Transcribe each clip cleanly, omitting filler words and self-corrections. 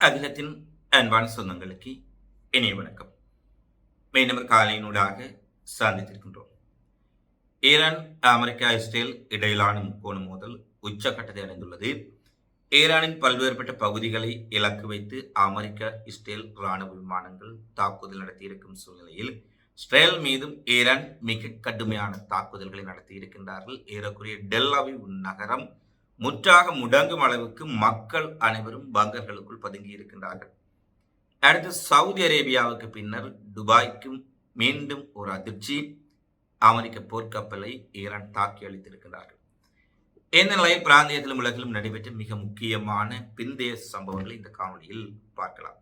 அகிலத்தின் அன்பான சொந்தங்களுக்கு இனிய வணக்கம். மீண்டும் காலையினூடாக சந்தித்திருக்கின்றோம். ஈரான், அமெரிக்கா, இஸ்ரேல் இடையிலான முக்கோண மோதல் உச்சக்கட்டத்தை அடைந்துள்ளது. ஈரானின் பல்வேறுபட்ட பகுதிகளை இலக்கு வைத்து அமெரிக்கா, இஸ்ரேல் ராணுவ விமானங்கள் தாக்குதல் நடத்தியிருக்கும் சூழ்நிலையில் இஸ்ரேல் மீதும் ஈரான் மிக கடுமையான தாக்குதல்களை நடத்தியிருக்கின்றார்கள். ஏறக்குறைய டெல் அவிவ் நகரம் முற்றாக முடங்கும் அளவுக்கு மக்கள் அனைவரும் பங்கர்களுக்குள் பதுங்கி இருக்கின்றார்கள். அடுத்து சவுதி அரேபியாவுக்கு பின்னர் துபாய்க்கும் மீண்டும் ஒரு அதிர்ச்சி. அமெரிக்க போர்க்கப்பலை ஈரான் தாக்கி அளித்திருக்கிறார்கள். இந்த நிலையில் பிராந்தியத்திலும் உலகிலும் நடைபெற்ற மிக முக்கியமான பிந்தைய சம்பவங்களை இந்த காணொலியில் பார்க்கலாம்.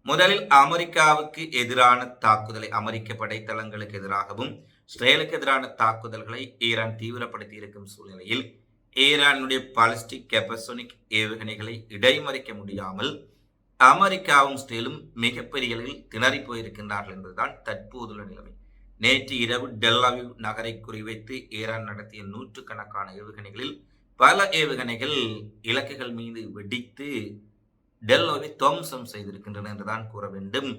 முதலில் அமெரிக்காவுக்கு எதிரான தாக்குதலை, அமெரிக்க படைத்தளங்களுக்கு எதிராகவும் இஸ்ரேலுக்கு எதிரான தாக்குதல்களை ஈரான் தீவிரப்படுத்தி இருக்கும் சூழ்நிலையில் ஈரானுடைய பாலிஸ்டிக் கெபசோனிக் ஏவுகணைகளை இடைமறிக்க முடியாமல் அமெரிக்காவும் இஸ்ரேலும் மிகப்பெரிய அளவில் திணறி போயிருக்கின்றார்கள் என்பதுதான் தற்போதுள்ள நிலைமை. நேற்று இரவு டெல் அவிவ் நகரை குறிவைத்து ஈரான் நடத்திய நூற்றுக்கணக்கான ஏவுகணைகளில் பல ஏவுகணைகள் இலக்குகள் மீது வெடித்து டெல் அவிவை துவம்சம் செய்திருக்கின்றன என்றுதான் கூற வேண்டும்.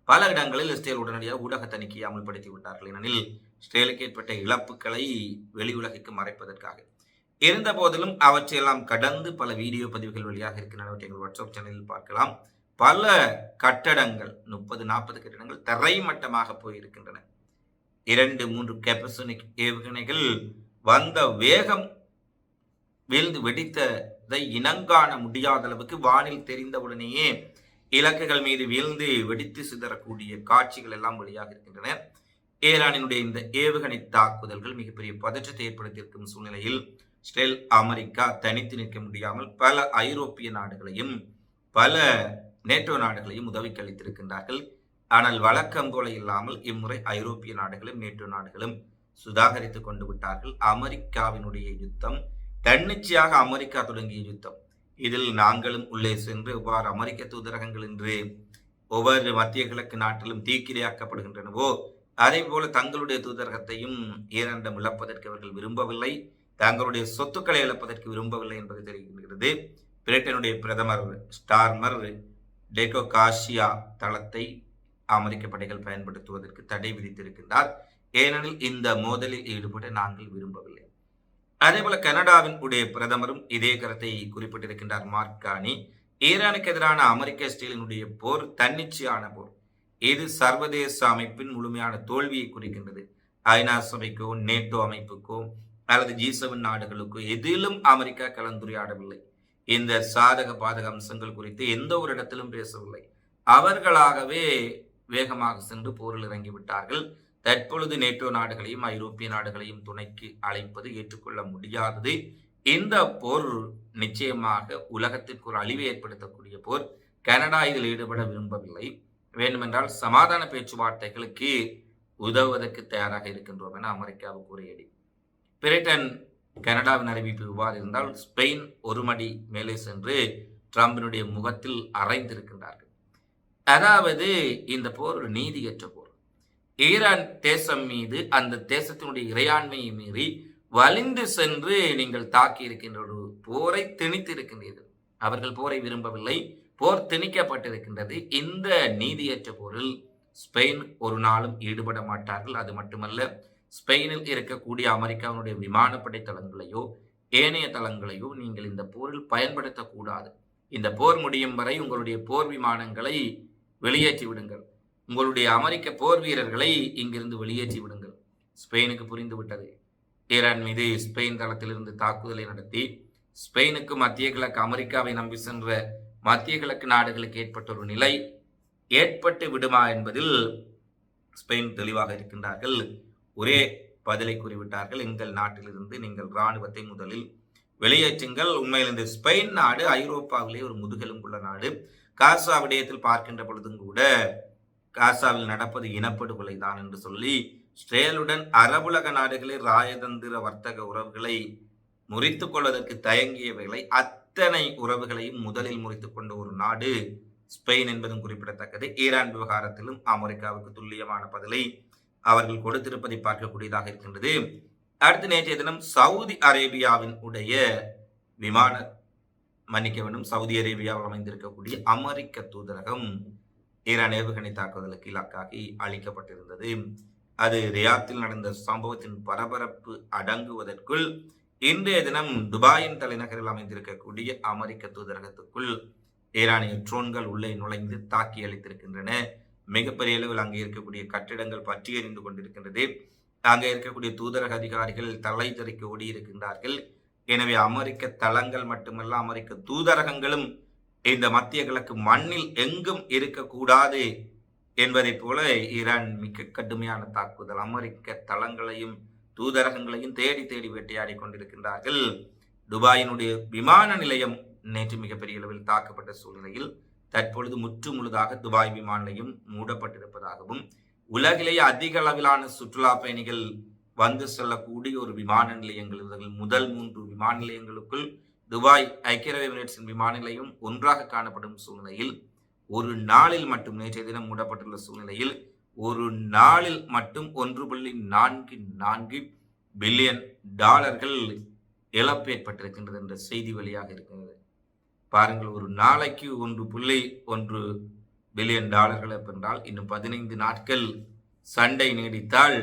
பல இடங்களில் இஸ்ரேல் உடனடியாக ஊடக தணிக்கையை அமல்படுத்தி விட்டார்கள். ஏனெனில் இஸ்ரேலுக்கு ஏற்பட்ட இழப்புகளை வெளி உலகிற்கு மறைப்பதற்காக. இருந்த போதிலும் அவற்றையெல்லாம் கடந்து பல வீடியோ பதிவுகள் வழியாக இருக்கின்றன. எங்கள் வாட்ஸ்அப் சேனலில் பார்க்கலாம். பல கட்டடங்கள், 30-40 கட்டடங்கள் தரைமட்டமாக போயிருக்கின்றன. 2-3 கெபசோனிக் ஏவுகணைகள் வந்த வேகம் வீழ்ந்து வெடித்ததை இனங்காண முடியாத அளவுக்கு வானில் தெரிந்தவுடனேயே இலக்குகள் மீது வீழ்ந்து வெடித்து சிதறக்கூடிய காட்சிகள் எல்லாம் வெளியாக இருக்கின்றன. ஈரானினுடைய இந்த ஏவுகணை தாக்குதல்கள் மிகப்பெரிய பதற்றத்தை ஏற்படுத்தியிருக்கும் சூழ்நிலையில் இஸ்ரேல், அமெரிக்கா தனித்து நிற்க முடியாமல் பல ஐரோப்பிய நாடுகளையும் பல நேட்டோ நாடுகளையும் உதவிக்கு அளித்திருக்கின்றார்கள். ஆனால் வழக்கம் போல இல்லாமல் இம்முறை ஐரோப்பிய நாடுகளும் நேட்டோ நாடுகளும் சுதாகரித்துக் கொண்டு விட்டார்கள். அமெரிக்காவினுடைய யுத்தம் தன்னிச்சையாக அமெரிக்கா தொடங்கிய யுத்தம். இதில் நாங்களும் உள்ளே சென்று இவ்வாறு அமெரிக்க தூதரகங்கள் என்று ஒவ்வொரு மத்திய கிழக்கு நாட்டிலும் தீக்கிரையாக்கப்படுகின்றனவோ அதே போல தங்களுடைய தூதரகத்தையும் ஈரானிடம் இழப்பதற்கு அவர்கள் விரும்பவில்லை. தங்களுடைய சொத்துக்களை இழப்பதற்கு விரும்பவில்லை என்பது தெரிகிறது. பிரிட்டனுடைய பிரதமர் ஸ்டார்மர் டெகோ காஷியா தளத்தை அமெரிக்க படைகள் பயன்படுத்துவதற்கு தடை விதித்திருக்கின்றார். ஏனெனில் இந்த மோதலில் ஈடுபட நாங்கள் விரும்பவில்லை. அதேபோல கனடாவின் உடைய பிரதமரும் இதே கருத்தை குறிப்பிட்டிருக்கின்றார். மார்க் கார்னி, ஈரானுக்கு எதிரான அமெரிக்க இஸ்ரேலினுடைய போர் தன்னிச்சையான போர். இது சர்வதேச அமைப்பின் முழுமையான தோல்வியை குறிக்கின்றது. ஐநா சபைக்கோ நேட்டோ அமைப்புக்கோ அல்லது G7 நாடுகளுக்கோ எதிலும் அமெரிக்கா கலந்துரையாடவில்லை. இந்த சாதக பாதக அம்சங்கள் குறித்து எந்த ஒரு இடத்திலும் பேசவில்லை. அவர்களாகவே வேகமாக சென்று போரில் இறங்கிவிட்டார்கள். தற்பொழுது நேட்டோ நாடுகளையும் ஐரோப்பிய நாடுகளையும் துணைக்கு அழைப்பது ஏற்றுக்கொள்ள முடியாதது. இந்த போர் நிச்சயமாக உலகத்திற்கு ஒரு அழிவை ஏற்படுத்தக்கூடிய போர். கனடா இதில் ஈடுபட விரும்பவில்லை. வேண்டுமென்றால் சமாதான பேச்சுவார்த்தைகளுக்கு உதவுவதற்கு தயாராக இருக்கின்றோம் என அமெரிக்காவுக்கு உரையடி. பிரிட்டன் கனடாவின் அறிவிப்பு இவ்வாறு இருந்தால் ஸ்பெயின் ஒரு மடி மேலே சென்று ட்ரம்பினுடைய முகத்தில் அறைந்திருக்கின்றார்கள். அதாவது இந்த போர் ஒரு நீதியற்ற போர். ஈரான் தேசம் மீது அந்த தேசத்தினுடைய இறையாண்மையை மீறி வலிந்து சென்று நீங்கள் தாக்கி இருக்கின்ற ஒரு போரை திணித்து இருக்கின்றீர்கள். அவர்கள் போரை விரும்பவில்லை. போர் திணிக்கப்பட்டிருக்கின்றது. இந்த நீதியற்ற போரில் ஸ்பெயின் ஒரு நாளும் ஈடுபட மாட்டார்கள். அது மட்டுமல்ல, ஸ்பெயினில் இருக்கக்கூடிய அமெரிக்காவுடைய விமானப்படை தளங்களையோ ஏனைய தளங்களையோ நீங்கள் இந்த போரில் பயன்படுத்தக்கூடாது. இந்த போர் முடியும் வரை உங்களுடைய போர் விமானங்களை வெளியேற்றி விடுங்கள். உங்களுடைய அமெரிக்க போர் வீரர்களை இங்கிருந்து வெளியேற்றி விடுங்கள். ஸ்பெயினுக்கு புரிந்துவிட்டது. ஈரான் மீது ஸ்பெயின் தளத்திலிருந்து தாக்குதலை நடத்தி ஸ்பெயினுக்கு மத்திய கிழக்கு அமெரிக்காவை நம்பி சென்ற மத்திய கிழக்கு நாடுகளுக்கு ஏற்பட்ட ஒரு நிலை ஏற்பட்டு விடுமா என்பதில் ஸ்பெயின் தெளிவாக இருக்கின்றார்கள். ஒரே பதிலை கூறிவிட்டார்கள். எங்கள் நாட்டிலிருந்து நீங்கள் இராணுவத்தை முதலில் வெளியேற்றுங்கள். உண்மையில் இந்த ஸ்பெயின் நாடு ஐரோப்பாவிலே ஒரு முதுகெலும்புள்ள நாடு. காசா விடயத்தில் பார்க்கின்ற பொழுதும் கூட காசாவில் நடப்பது இனப்படுகொலை தான் என்று சொல்லி இஸ்ரேலுடன் அரபுலக நாடுகளில் ராயதந்திர வர்த்தக உறவுகளை முறித்துக் கொள்வதற்கு தயங்கியவைகளை அத்தனை உறவுகளையும் முதலில் முறித்துக் கொண்ட ஒரு நாடு ஸ்பெயின் என்பதும் குறிப்பிடத்தக்கது. ஈரான் விவகாரத்திலும் அமெரிக்காவுக்கு துல்லியமான பதிலை அவர்கள் கொடுத்திருப்பதை பார்க்கக்கூடியதாக இருக்கின்றது. அடுத்து நேற்றைய தினம் சவுதி அரேபியாவின் உடைய விமான மன்னிக்க வேண்டும், சவுதி அரேபியாவில் அமைந்திருக்கக்கூடிய அமெரிக்க தூதரகம் ஈரான் ஏவுகணை தாக்குதலுக்கு இலக்காகி அளிக்கப்பட்டிருந்தது. அது ரியாத்தில் நடந்த சம்பவத்தின் பரபரப்பு அடங்குவதற்குள் இன்றைய தினம் துபாயின் தலைநகரில் அமைந்திருக்கக்கூடிய அமெரிக்க தூதரகத்துக்குள் ஈரானிய ட்ரோன்கள் உள்ளே நுழைந்து தாக்கி அளித்திருக்கின்றன. மிகப்பெரிய அளவில் அங்கே இருக்கக்கூடிய கட்டிடங்கள் பற்றி எறிந்து கொண்டிருக்கின்றது. அங்கே இருக்கக்கூடிய தூதரக அதிகாரிகள் தலை தெறிக்க ஓடி இருக்கின்றார்கள். எனவே அமெரிக்க தளங்கள் மட்டுமல்ல, அமெரிக்க தூதரகங்களும் இந்த மத்திய கிழக்கு மண்ணில் எங்கும் இருக்கக்கூடாது என்பதை போல ஈரான் மிக கடுமையான தாக்குதல், அமெரிக்க தளங்களையும் தூதரகங்களையும் தேடி தேடி வேட்டையாடி கொண்டிருக்கின்றார்கள். துபாயினுடைய விமான நிலையம் நேற்று மிகப்பெரிய அளவில் தாக்கப்பட்ட சூழ்நிலையில் தற்பொழுது முற்று முழுதாக துபாய் விமான நிலையம் மூடப்பட்டிருப்பதாகவும், உலகிலேயே அதிக அளவிலான சுற்றுலா பயணிகள் வந்து செல்லக்கூடிய ஒரு விமான நிலையங்கள், முதல் 3 விமான நிலையங்களுக்குள் துபாய் ஐக்கிய அரபு எமிரேட்ஸின் விமான நிலையம் ஒன்றாக காணப்படும் சூழ்நிலையில் ஒரு நாளில் மட்டும் நேற்றைய தினம் மூடப்பட்டுள்ள சூழ்நிலையில் ஒரு நாளில் மட்டும் 1.44 பில்லியன் டாலர்கள் இழப்பு ஏற்பட்டிருக்கின்றது என்ற செய்தி வெளியாக இருக்கிறது. பாருங்கள், ஒரு நாளைக்கு 1.1 பில்லியன் டாலர்கள் என்றால் இன்னும் 15 நாட்கள் சண்டை நீடித்தால்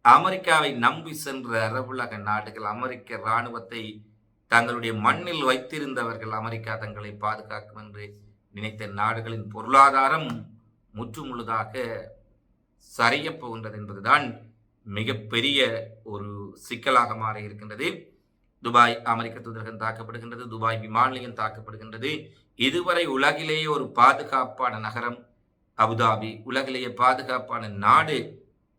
அமெரிக்காவை நம்பி சென்ற அரபுலக நாடுகள், அமெரிக்க இராணுவத்தை தங்களுடைய மண்ணில் வைத்திருந்தவர்கள், அமெரிக்கா தங்களை பாதுகாக்கும் என்று நினைத்த நாடுகளின் பொருளாதாரம் முற்று முழுதாக சரியப் போகின்றது என்பதுதான் மிகப்பெரிய ஒரு சிக்கலாக மாறி இருக்கின்றது. துபாய் அமெரிக்க தூதரகம் தாக்கப்படுகின்றது, துபாய் விமான நிலையம் தாக்கப்படுகின்றது. இதுவரை உலகிலேயே ஒரு பாதுகாப்பான நகரம் அபுதாபி, உலகிலேயே பாதுகாப்பான நாடு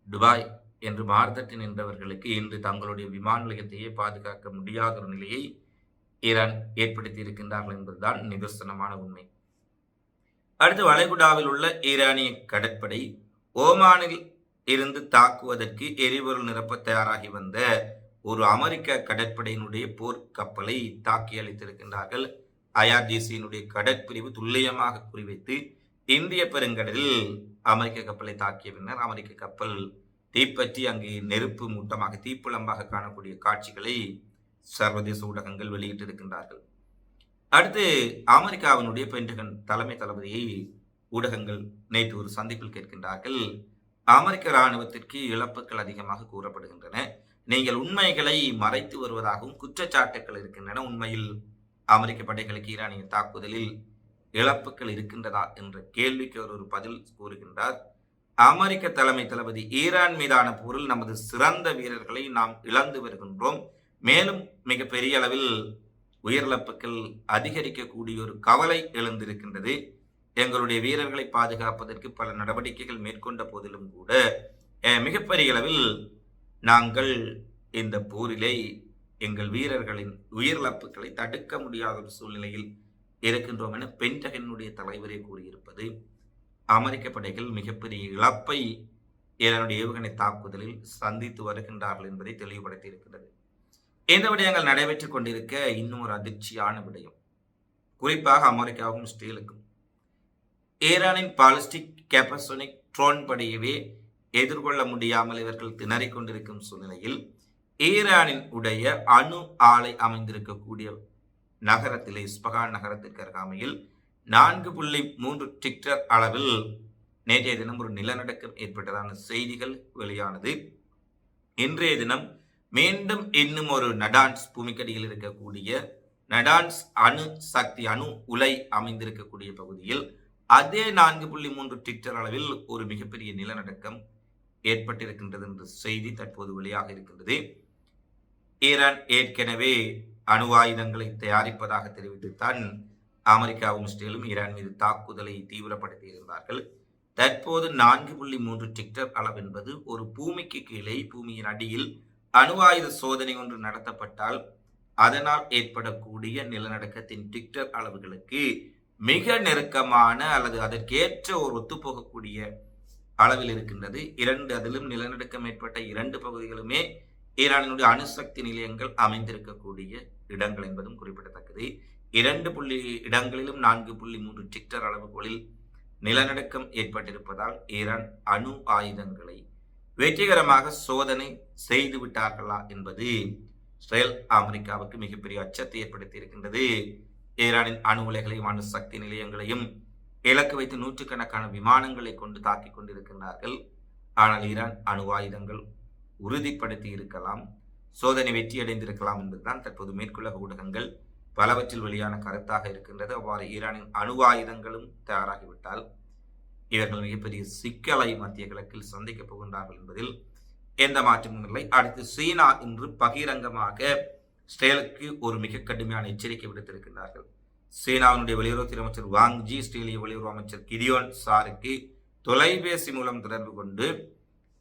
துபாய் என்று மார்த்தட்டி நின்றவர்களுக்கு இன்று தங்களுடைய விமான நிலையத்தையே பாதுகாக்க முடியாத ஒரு நிலையை ஈரான் ஏற்படுத்தி இருக்கின்றார்கள் என்பதுதான் நிதர்சனமான உண்மை. அடுத்து, வளைகுடாவில் உள்ள ஈரானிய கடற்படை ஓமானில் இருந்து தாக்குவதற்கு எரிபொருள் நிரப்ப தயாராகி வந்த ஒரு அமெரிக்க கடற்படையினுடைய போர்க்கப்பலை தாக்கி அளித்திருக்கின்றார்கள். IRGC-யினுடைய கடற்பிரிவு துல்லியமாக குறிவைத்து இந்திய பெருங்கடலில் அமெரிக்க கப்பலை தாக்கிய பின்னர் அமெரிக்க கப்பல் தீப்பற்றி அங்கு நெருப்பு மூட்டமாக தீப்புளம்பாக காணக்கூடிய காட்சிகளை சர்வதேச ஊடகங்கள் வெளியிட்டிருக்கின்றார்கள். அடுத்து, அமெரிக்காவினுடைய பென்டகன் தலைமை தளபதியை ஊடகங்கள் நேற்று ஒரு சந்திப்பில் கேட்கின்றார்கள். அமெரிக்க இராணுவத்திற்கு இழப்புகள் அதிகமாக கூறப்படுகின்றன, நீங்கள் உண்மைகளை மறைத்து வருவதாகவும் குற்றச்சாட்டுகள் இருக்கின்றன. உண்மையில் அமெரிக்க படைகளுக்கு ஈரானிய தாக்குதலில் இழப்புகள் இருக்கின்றதா என்ற கேள்விக்கு ஒரு பதில் கூறுகின்றார். அமெரிக்க தலைமை தளபதி, ஈரான் மீதான போரில் நமது சிறந்த வீரர்களை நாம் இழந்து வருகின்றோம். மேலும் மிக பெரிய அளவில் உயிரிழப்புகள் அதிகரிக்கக்கூடிய ஒரு கவலை எழுந்திருக்கின்றது. எங்களுடைய வீரர்களை பாதுகாப்பதற்கு பல நடவடிக்கைகள் மேற்கொண்ட போதிலும் கூட மிகப்பெரிய அளவில் நாங்கள் இந்த போரிலே எங்கள் வீரர்களின் உயிரிழப்புகளை தடுக்க முடியாத ஒரு சூழ்நிலையில் இருக்கின்றோம் என பென்டகனுடைய தலைவரே கூறியிருப்பது அமெரிக்க படைகள் மிகப்பெரிய இழப்பை ஈரானுடைய ஏவுகணை தாக்குதலில் சந்தித்து வருகின்றார்கள் என்பதை தெளிவுபடுத்தி இருக்கிறது. இந்த விடயங்கள் நடைபெற்றுக் கொண்டிருக்க இன்னும் ஒரு அதிர்ச்சியான விடயம், குறிப்பாக அமெரிக்காவும் இஸ்ரேலுக்கும் ஈரானின் பாலிஸ்டிக் கேப்பசோனிக் ட்ரோன் படையவே எதிர்கொள்ள முடியாமல் இவர்கள் திணறிக் கொண்டிருக்கும் சூழ்நிலையில் ஈரானின் உடைய அணு ஆலை அமைந்திருக்கக்கூடிய நகரத்திலே, இஸ்பகான் நகரத்திற்கு அருகாமையில் 4.3 ரிக்டர் அளவில் நேற்றைய தினம் ஒரு நிலநடுக்கம் ஏற்பட்டதான செய்திகள் வெளியானது. இன்றைய தினம் மீண்டும் இன்னும் ஒரு நடான்ஸ், பூமிக்கடியில் இருக்கக்கூடிய நடான்ஸ் அணு சக்தி அணு உலை அமைந்திருக்கக்கூடிய பகுதியில் அதே 4.3 ரிக்டர் அளவில் ஒரு மிகப்பெரிய நிலநடுக்கம் ஏற்பட்டிருக்கின்றது என்ற செய்தி தற்போது வெளியாக இருக்கின்றது. ஈரான் ஏற்கனவே அணு ஆயுதங்களை தயாரிப்பதாக தெரிவித்துத்தான் அமெரிக்காவும் இஸ்ரேலும் ஈரான் மீது தாக்குதலை தீவிரப்படுத்தி இருந்தார்கள். தற்போது 4.3 ரிக்டர் அளவு என்பது ஒரு பூமிக்கு கீழே, பூமியின் அடியில் அணு ஆயுத சோதனை ஒன்று நடத்தப்பட்டால் அதனால் ஏற்படக்கூடிய நிலநடுக்கத்தின் ரிக்டர் அளவுகளுக்கு மிக நெருக்கமான அல்லது அதற்கேற்ற ஒரு ஒத்துப்போகக்கூடிய அளவில் இருக்கின்றது. அதிலும் நிலநடுக்கம் ஏற்பட்ட 2 பகுதிகளுமே ஈரானினுடைய அணுசக்தி நிலையங்கள் அமைந்திருக்கக்கூடிய இடங்கள் என்பதும் குறிப்பிடத்தக்கது. 2 இடங்களிலும் 4.3 ரிக்டர் அளவுகளில் நிலநடுக்கம் ஏற்பட்டிருப்பதால் ஈரான் அணு ஆயுதங்களை வெற்றிகரமாக சோதனை செய்து விட்டார்களா என்பது இஸ்ரேல் அமெரிக்காவுக்கு மிகப்பெரிய அச்சத்தை ஏற்படுத்தி இருக்கின்றது. ஈரானின் அணு உலைகளையும் அணு சக்தி நிலையங்களையும் இலக்கு வைத்து நூற்றுக்கணக்கான விமானங்களை கொண்டு தாக்கிக் கொண்டிருக்கின்றார்கள். ஆனால் ஈரான் அணு ஆயுதங்கள் உறுதிப்படுத்தி இருக்கலாம், சோதனை வெற்றியடைந்திருக்கலாம் என்பதுதான் தற்போது மேற்குலக ஊடகங்கள் பலவற்றில் வெளியான கருத்தாக இருக்கின்றது. அவ்வாறு ஈரானின் அணு ஆயுதங்களும் தயாராகிவிட்டால் இவர்கள் மிகப்பெரிய சிக்கலை மத்திய கிழக்கில் சந்திக்கப் போகின்றார்கள் என்பதில் எந்த மாற்றமும் இல்லை. அடுத்து சீனா இன்று பகிரங்கமாக இஸ்ரேலுக்கு ஒரு மிக கடுமையான எச்சரிக்கை விடுத்திருக்கின்றார்கள். சீனாவினுடைய வெளியுறவுத்துறை அமைச்சர் வாங் ஜி இஸ்ரேலிய வெளியுறவு அமைச்சர் கிடியோன் சாருக்கு தொலைபேசி மூலம் தொடர்பு கொண்டு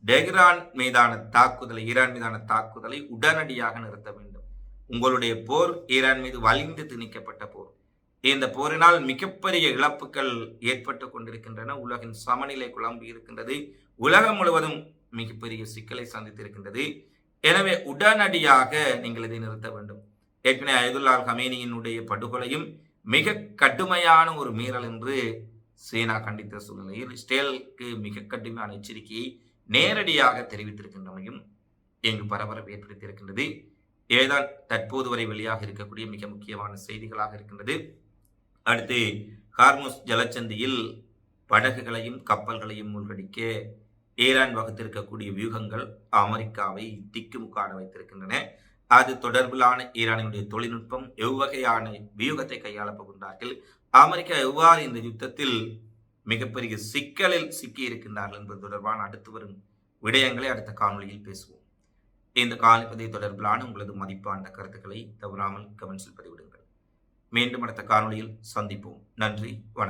டெஹ்ரான் மீதான தாக்குதலை, ஈரான் மீதான தாக்குதலை உடனடியாக நிறுத்த வேண்டும். உங்களுடைய போர் ஈரான் மீது வலிந்து திணிக்கப்பட்ட போர். இந்த போரினால் மிகப்பெரிய இழப்புகள் ஏற்பட்டு கொண்டிருக்கின்றன. உலகின் சமநிலை குழம்பி இருக்கின்றது. உலகம் முழுவதும் மிகப்பெரிய சிக்கலை சந்தித்திருக்கின்றது. எனவே உடனடியாக நீங்கள் இதை நிறுத்த வேண்டும். ஏற்கனவே அயதுல்லா ஹமேனியினுடைய படுகொலையும் மிக கடுமையான ஒரு மீறல் என்று சீனா கண்டித்த சூழ்நிலையில் இஸ்ரேலுக்கு மிக கடுமையான எச்சரிக்கையை நேரடியாக தெரிவித்திருக்கின்றமையும் இங்கு பரபரப்பு ஏற்படுத்தியிருக்கின்றது. இவைதான் தற்போது வரை வெளியாக இருக்கக்கூடிய மிக முக்கியமான செய்திகளாக இருக்கின்றது. அடுத்து ஹார்முஸ் ஜலச்சந்தியில் படகுகளையும் கப்பல்களையும் மூழ்கடிக்க ஈரான் வகுத்திருக்கக்கூடிய வியூகங்கள் அமெரிக்காவை திக்குமுக்காட வைத்திருக்கின்றன. அது தொடர்பிலான ஈரானினுடைய தொழில்நுட்பம் எவ்வகையான வியூகத்தை கையாளப் போகின்றார்கள், அமெரிக்கா எவ்வாறு இந்த யுத்தத்தில் மிகப்பெரிய சிக்கலில் சிக்கி இருக்கின்றார்கள் என்பது தொடர்பான அடுத்து வரும் விடயங்களை அடுத்த காணொலியில் பேசுவோம். இந்த காணொலி தொடர்பிலான உங்களது மதிப்பான கருத்துக்களை தவறாமல் கமெண்ட்ஸில் பதிவிடுங்கள். மீண்டும் அடுத்த காணொலியில் சந்திப்போம். நன்றி, வணக்கம்.